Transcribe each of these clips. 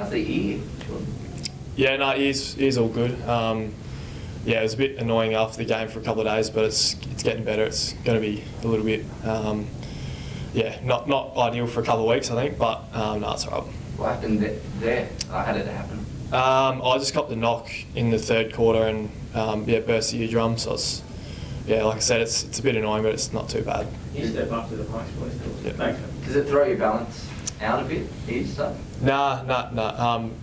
How's the ear? Yeah, no, he's all good. Yeah, it was a bit annoying after the game for a couple of days, but it's getting better. It's going to be a little bit, not ideal for a couple of weeks, I think, but no, it's all right. What happened there? How did it happen? I just got the knock in the third quarter and burst the eardrum. So it's, like I said, it's a bit annoying, but it's not too bad. You step up to the mic, please. Yeah. Thanks. Does it throw your balance out a bit, ear stuff? Nah.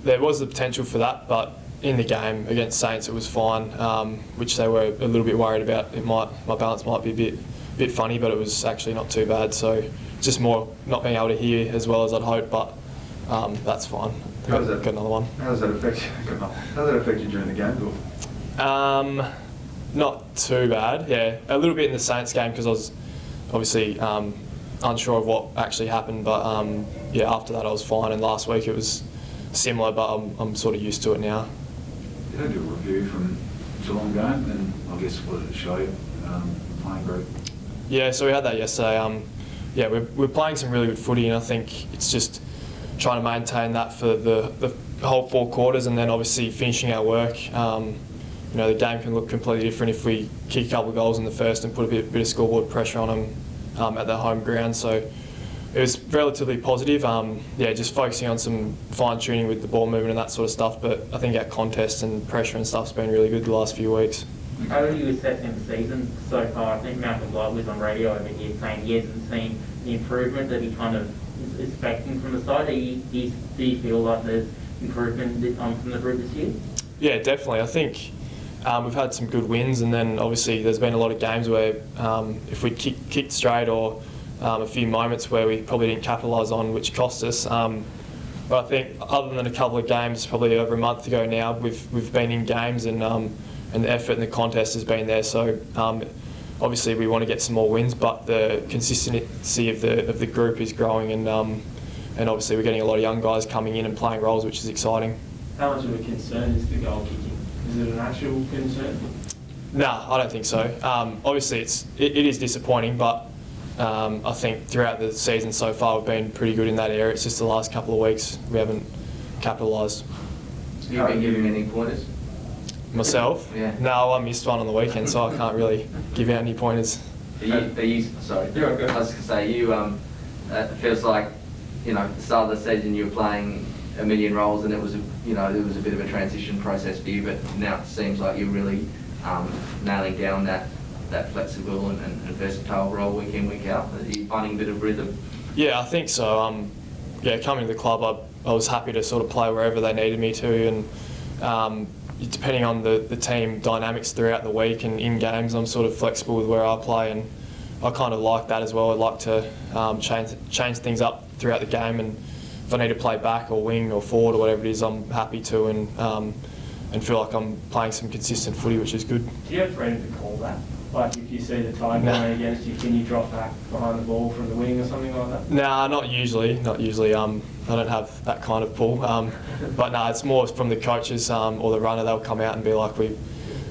There was the potential for that, but in the game against Saints, it was fine, which they were a little bit worried about. My balance might be a bit funny, but it was actually not too bad. So just more not being able to hear as well as I'd hoped, but that's fine. Got another one. How does that affect you? How does that affect you during the game, Bill? Not too bad. Yeah, a little bit in the Saints game because I was obviously unsure of what actually happened, but after that I was fine. And last week it was similar, but I'm sort of used to it now. You had a review from Geelong game, and I guess what did it show you, playing group? Yeah, so we had that yesterday. We're playing some really good footy, and I think it's just trying to maintain that for the whole 4 quarters, and then obviously finishing our work. The game can look completely different if we kick a couple of goals in the first and put a bit of scoreboard pressure on them at their home ground. So it was relatively positive. Just focusing on some fine tuning with the ball movement and that sort of stuff. But I think our contest and pressure and stuff's been really good the last few weeks. How are you assessing the season so far? I think Malcolm Blight was on radio over here saying he hasn't seen the improvement that he kind of is expecting from the side. Do you feel like there's improvement from the group this year? Yeah, definitely. I think we've had some good wins, and then obviously there's been a lot of games where if we kicked straight or a few moments where we probably didn't capitalise on, which cost us. But I think other than a couple of games, probably over a month ago now, we've been in games and the effort and the contest has been there. So obviously we want to get some more wins, but the consistency of the group is growing, and obviously we're getting a lot of young guys coming in and playing roles, which is exciting. How much of a concern is the goal kicking? Is it an actual concern? No, I don't think so. Obviously it is disappointing, but I think throughout the season so far we've been pretty good in that area. It's just the last couple of weeks we haven't capitalised. Have you been giving any pointers? Myself? Yeah. No, I missed one on the weekend, so I can't really give out any pointers. Sorry. I was going to say, it feels like, at the start of the season you were playing a million roles, and it was a bit of a transition process for you, but now it seems like you're really nailing down that flexible and versatile role week in, week out. Are you finding a bit of rhythm? Yeah, I think so. Coming to the club, I was happy to sort of play wherever they needed me to, and depending on the team dynamics throughout the week and in games, I'm sort of flexible with where I play, and I kind of like that as well. I'd like to change things up throughout the game, and if I need to play back or wing or forward or whatever it is, I'm happy to, and feel like I'm playing some consistent footy, which is good. Do you have freedom to call that? Like if you see the tide going against you, can you drop back behind the ball from the wing or something like that? Nah, not usually. I don't have that kind of pull. But no, it's more from the coaches or the runner. They'll come out and be like, we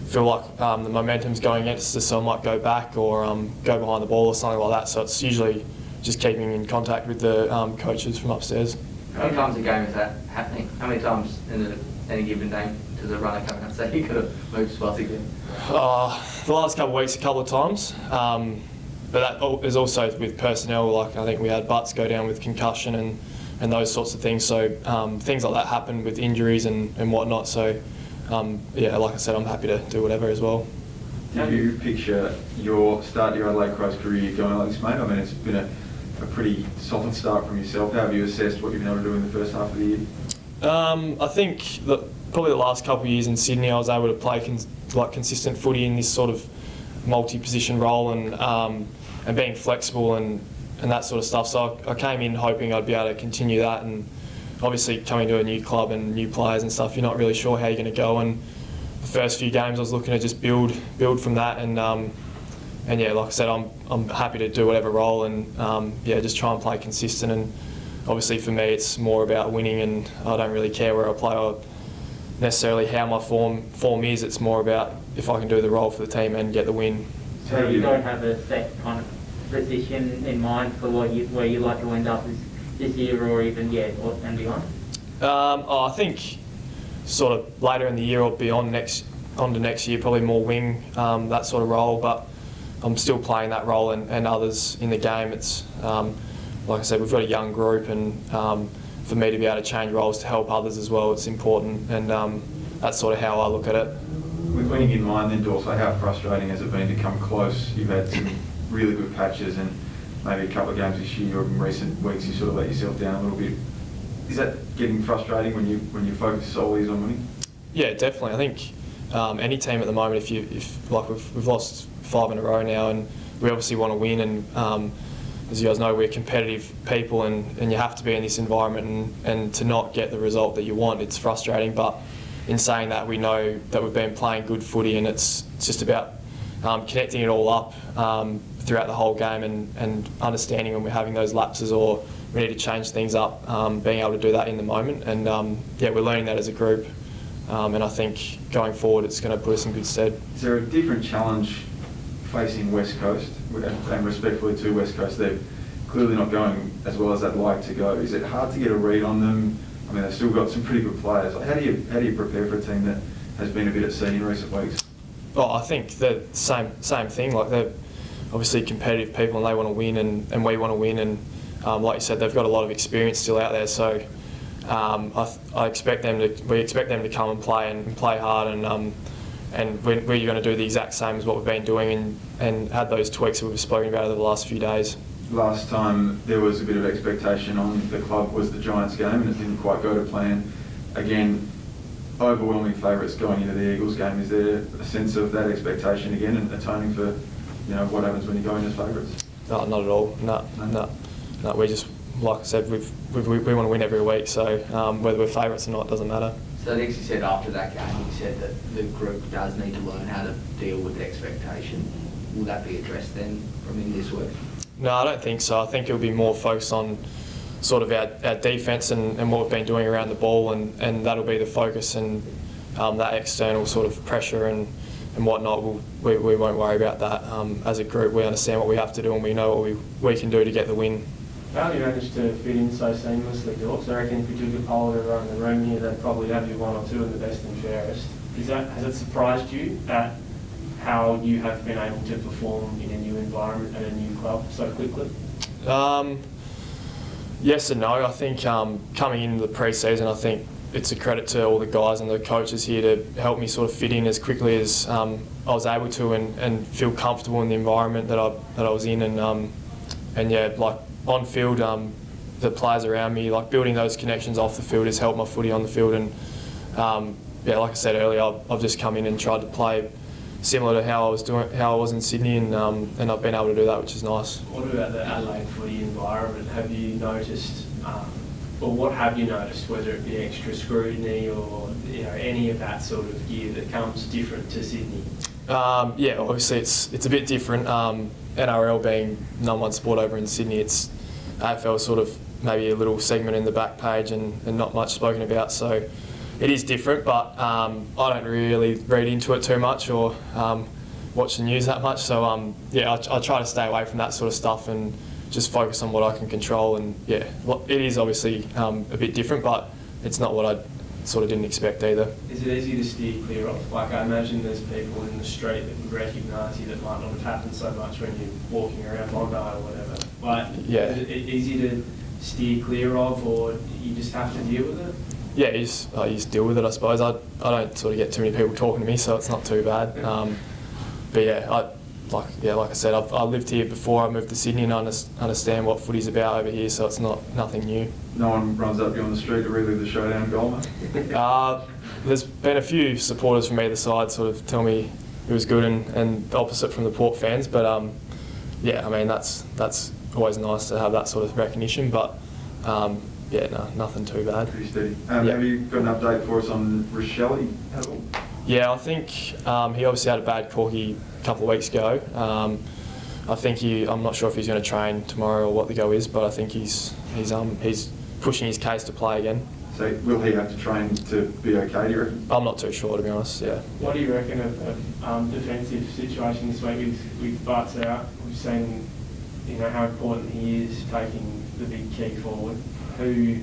feel like the momentum's going against us, so I might go back or go behind the ball or something like that. So it's usually just keeping in contact with the coaches from upstairs. How many times a game is that happening? How many times in any given day does a runner come out and say you've got to move spots again? The last couple of weeks, a couple of times. But that is also with personnel. Like I think we had Butts go down with concussion and those sorts of things. So things like that happen with injuries and whatnot. So like I said, I'm happy to do whatever as well. Do you picture your Adelaide Crows career going like this, mate? I mean, it's been a pretty solid start from yourself. How have you assessed what you've been able to do in the first half of the year? I think probably the last couple of years in Sydney, I was able to play consistent footy in this sort of multi-position role and being flexible and that sort of stuff. So I came in hoping I'd be able to continue that, and obviously coming to a new club and new players and stuff, you're not really sure how you're going to go. And the first few games I was looking to just build from that, and like I said, I'm happy to do whatever role and just try and play consistent. And obviously for me it's more about winning, and I don't really care where I play or necessarily how my form is. It's more about if I can do the role for the team and get the win. So you don't have a set kind of position in mind for where you'd like to end up this year or even and beyond? I think sort of later in the year or beyond on to next year, probably more wing, that sort of role, but I'm still playing that role and others in the game. It's, like I said, we've got a young group, and for me to be able to change roles to help others as well, it's important, and that's sort of how I look at it. With winning in mind then, Dawson, how frustrating has it been to come close? You've had some really good patches, and maybe a couple of games this year or in recent weeks you sort of let yourself down a little bit. Is that getting frustrating when you focus solely on winning? Yeah, definitely. I think any team at the moment, if like we've lost 5 in a row now, and we obviously want to win, and as you guys know, we're competitive people, and you have to be in this environment, and to not get the result that you want, it's frustrating. But in saying that, we know that we've been playing good footy, and it's just about connecting it all up throughout the whole game, and understanding when we're having those lapses or we need to change things up, being able to do that in the moment. And yeah, we're learning that as a group, and I think going forward it's going to put us in good stead. Is there a different challenge facing West Coast, and respectfully to West Coast, they're clearly not going as well as they'd like to go? Is it hard to get a read on them? I mean, they've still got some pretty good players. How do you prepare for a team that has been a bit at sea in recent weeks? Well, I think the same thing. Like, they're obviously competitive people, and they want to win, and we want to win. And like you said, they've got a lot of experience still out there. So I expect them to. We expect them to come and play hard, and we're going to do the exact same as what we've been doing, and had those tweaks that we've spoken about over the last few days. Last time there was a bit of expectation on the club was the Giants game, and it didn't quite go to plan. Again, overwhelming favourites going into the Eagles game. Is there a sense of that expectation again, and atoning for what happens when you go in as favourites? No, not at all. No. We just, like I said, we want to win every week. So whether we're favourites or not doesn't matter. So Nixie said after that game, he said that the group does need to learn how to deal with expectation. Will that be addressed then from in this week? No, I don't think so. I think it'll be more focused on sort of our defence and what we've been doing around the ball, and that'll be the focus, and that external sort of pressure and whatnot, we won't worry about that. As a group, we understand what we have to do, and we know what we can do to get the win. How have you managed to fit in so seamlessly, Dawson? I reckon if we took a poll of everyone in the room here, they'd probably have you one or two of the best and fairest. Has it surprised you at how you have been able to perform in a new environment and a new club so quickly? Yes and no. I think coming into the pre-season, I think it's a credit to all the guys and the coaches here to help me sort of fit in as quickly as I was able to, and feel comfortable in the environment that I was in, and yeah, like on field, the players around me, like building those connections off the field has helped my footy on the field, and yeah, like I said earlier, I've just come in and tried to play similar to how I was in Sydney, and I've been able to do that, which is nice. What about the Adelaide footy environment? Have you noticed, or what have you noticed, whether it be extra scrutiny or any of that sort of gear that comes different to Sydney? Yeah, obviously it's a bit different. NRL being #1 sport over in Sydney, it's AFL sort of maybe a little segment in the back page and not much spoken about. So it is different, but I don't really read into it too much or watch the news that much. So yeah, I try to stay away from that sort of stuff and just focus on what I can control. And yeah, it is obviously a bit different, but it's not what I sort of didn't expect either. Is it easy to steer clear of? Like, I imagine there's people in the street that would recognise you that might not have happened so much when you're walking around Bondi or whatever. Like, yeah. Is it easy to steer clear of, or you just have to deal with it? Yeah, you just deal with it, I suppose. I don't sort of get too many people talking to me, so it's not too bad. But yeah, like I said, I lived here before I moved to Sydney, and I understand what footy's about over here, so it's nothing new. No one runs up you on the street to relive the showdown goal, mate? There's been a few supporters from either side sort of tell me it was good, and the opposite from the Port fans. But yeah, I mean that's always nice to have that sort of recognition. But yeah, no, nothing too bad. Pretty steady. Have you got an update for us on Rochelle at all? Yeah, I think he obviously had a bad corky a couple of weeks ago. I think I'm not sure if he's going to train tomorrow or what the go is, but I think he's pushing his case to play again. So will he have to train to be okay, do you reckon? I'm not too sure, to be honest. Yeah. What do you reckon of defensive situation this week with Bart's out? We've seen how important he is taking the big key forward. Who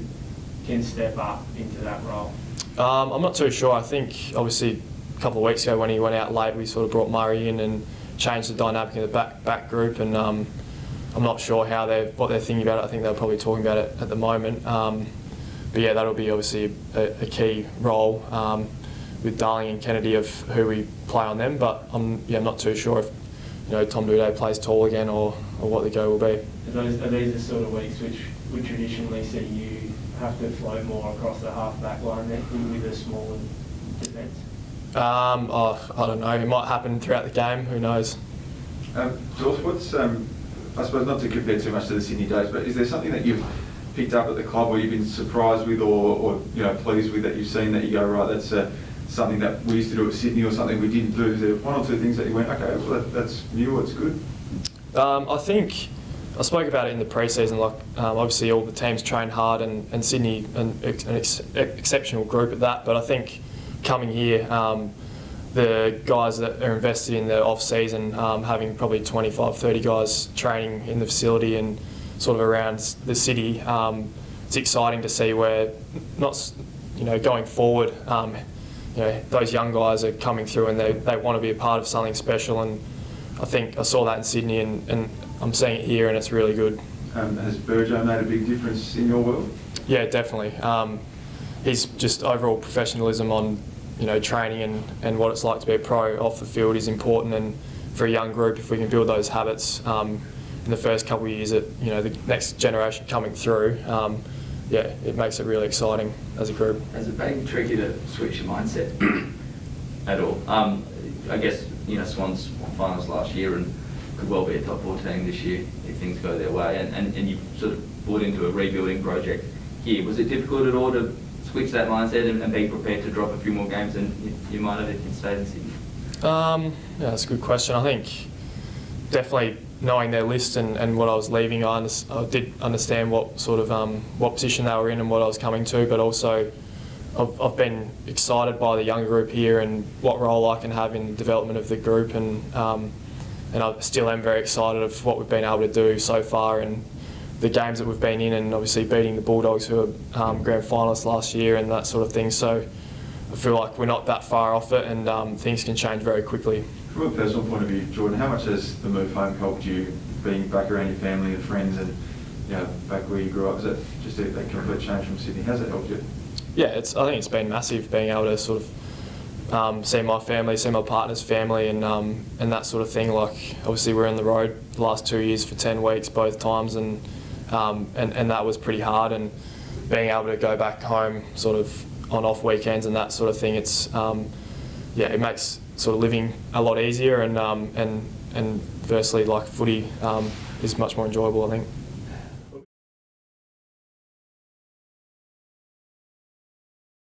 can step up into that role? I'm not too sure. I think obviously a couple of weeks ago when he went out late, we sort of brought Murray in and changed the dynamic in the back group, and I'm not sure what they're thinking about it. I think they're probably talking about it at the moment. But yeah, that'll be obviously a key role with Darling and Kennedy of who we play on them. But I'm not too sure if Tom Duday plays tall again or what the go will be. Are these the sort of weeks which we traditionally see you have to flow more across the half-back line there with a smaller defence? I don't know. It might happen throughout the game. Who knows? Dawson, what's I suppose not to compare too much to the Sydney days, but is there something that you've picked up at the club, or you've been surprised with, or pleased with, that you've seen that you go, right, that's something that we used to do at Sydney, or something we didn't do? Is there one or two things that you went, okay, well, that's new, it's good? I think I spoke about it in the pre-season. Obviously all the teams train hard, and Sydney an exceptional group at that. But I think coming here, the guys that are invested in the off-season, having probably 25, 30 guys training in the facility and sort of around the city, it's exciting to see where going forward, those young guys are coming through and they want to be a part of something special, and I think I saw that in Sydney and I'm seeing it here, and it's really good. Has Burjo made a big difference in your world? Yeah, definitely. He's just overall professionalism on training and what it's like to be a pro off the field is important, and for a young group, if we can build those habits in the first couple of years, the next generation coming through, it makes it really exciting as a group. Has it been tricky to switch your mindset at all? I guess Swans won finals last year and could well be a top 4 team this year if things go their way, and you sort of brought into a rebuilding project here. Was it difficult at all to switch that mindset and be prepared to drop a few more games than you might have if you stayed in Sydney? That's a good question. I think definitely knowing their list and what I was leaving, I did understand what sort of what position they were in and what I was coming to, but also I've been excited by the young group here and what role I can have in the development of the group, and I still am very excited of what we've been able to do so far and the games that we've been in, and obviously beating the Bulldogs, who were grand finalists last year, and that sort of thing. So I feel like we're not that far off it, and things can change very quickly. From a personal point of view, Jordan, how much has the move home helped you, being back around your family and friends and back where you grew up? Is that just a complete change from Sydney? How's it helped you? Yeah, I think it's been massive, being able to sort of see my family, see my partner's family, and that sort of thing. Like, obviously we're on the road the last 2 years for 10 weeks both times, and that was pretty hard, and being able to go back home sort of on off weekends and that sort of thing, it's it makes sort of living a lot easier, and firstly, like, footy is much more enjoyable, I think.